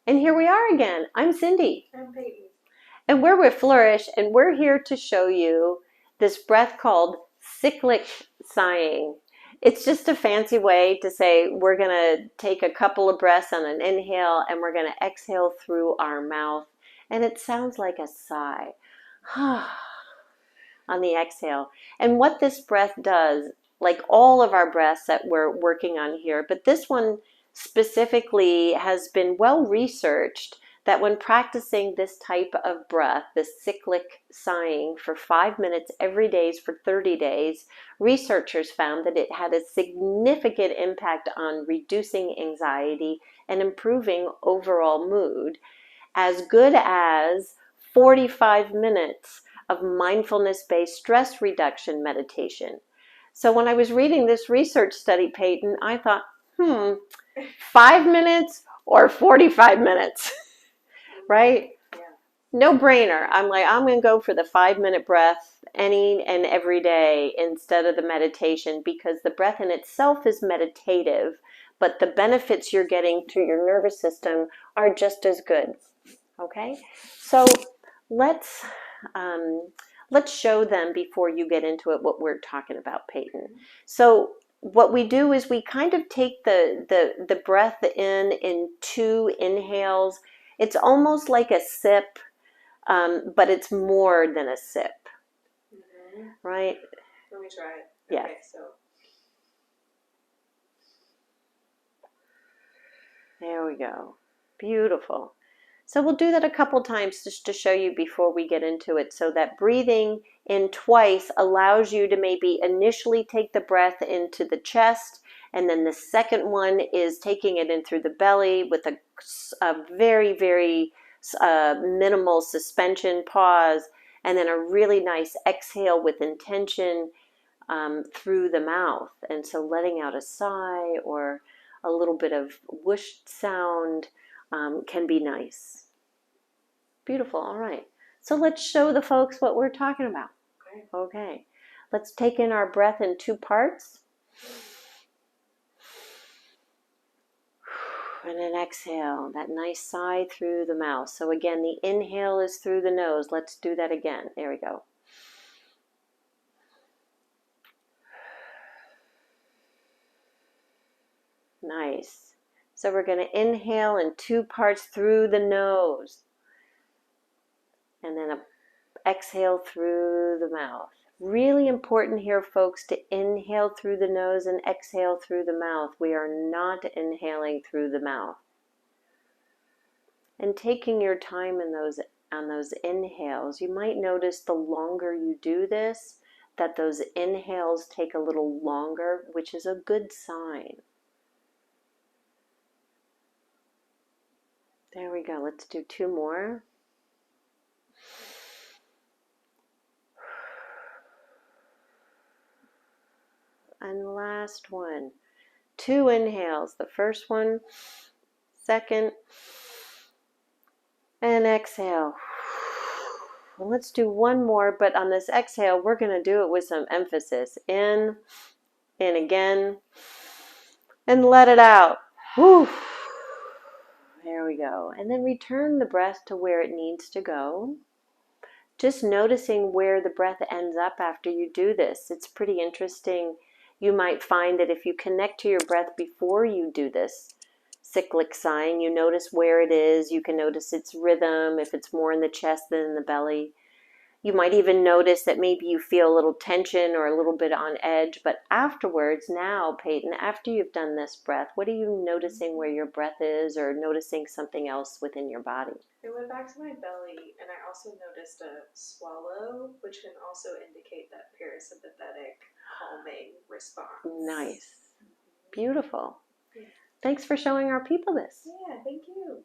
And here we are again. I'm Cindy. I'm Peyton. And we're with Flourish, and we're here to show you this breath called cyclic sighing. It's just a fancy way to say we're going to take a couple of breaths on an inhale and we're going to exhale through our mouth. And it sounds like a sigh on the exhale. And what this breath does, like all of our breaths that we're working on here, but this one specifically has been well researched that when practicing this type of breath, this cyclic sighing for 5 minutes every day for 30 days, researchers found that it had a significant impact on reducing anxiety and improving overall mood, as good as 45 minutes of mindfulness-based stress reduction meditation. So when I was reading this research study, Peyton, I thought, 5 minutes or 45 minutes, right? Yeah. No brainer. I'm like, I'm going to go for the 5-minute breath any and every day instead of the meditation, because the breath in itself is meditative, but the benefits you're getting to your nervous system are just as good. Okay, so let's show them before you get into it what we're talking about, Peyton. So what we do is we kind of take the breath in 2 inhales. It's almost like a sip, but it's more than a sip, right? Let me try it. Yeah. Okay, so. There we go. Beautiful. So we'll do that a couple times just to show you before we get into it. So that breathing in twice allows you to maybe initially take the breath into the chest, and then the second one is taking it in through the belly with a very, very minimal suspension pause, and then a really nice exhale with intention through the mouth. And so letting out a sigh or a little bit of whoosh sound can be nice. Beautiful. All right. So let's show the folks what we're talking about. Okay. Let's take in our breath in 2 parts. And then exhale, that nice sigh through the mouth. So again, the inhale is through the nose. Let's do that again. There we go. Nice. So we're going to inhale in 2 parts through the nose. And then exhale through the mouth. Really important here, folks, to inhale through the nose and exhale through the mouth. We are not inhaling through the mouth. And taking your time on those inhales, you might notice the longer you do this, that those inhales take a little longer, which is a good sign. There we go. Let's do 2 more. And last one. 2 inhales. The first one, second, and exhale. And let's do 1 more, but on this exhale, we're going to do it with some emphasis. In again, and let it out. Whew. There we go. And then return the breath to where it needs to go. Just noticing where the breath ends up after you do this. It's pretty interesting. You might find that if you connect to your breath before you do this cyclic sighing, you notice where it is. You can notice its rhythm, if it's more in the chest than in the belly. You might even notice that maybe you feel a little tension or a little bit on edge. But afterwards, now, Peyton, after you've done this breath, what are you noticing where your breath is, or noticing something else within your body? It went back to my belly, and I also noticed a swallow, which can also indicate that parasympathetic calming response. Nice. Beautiful. Yeah. Thanks for showing our people this. Yeah, thank you.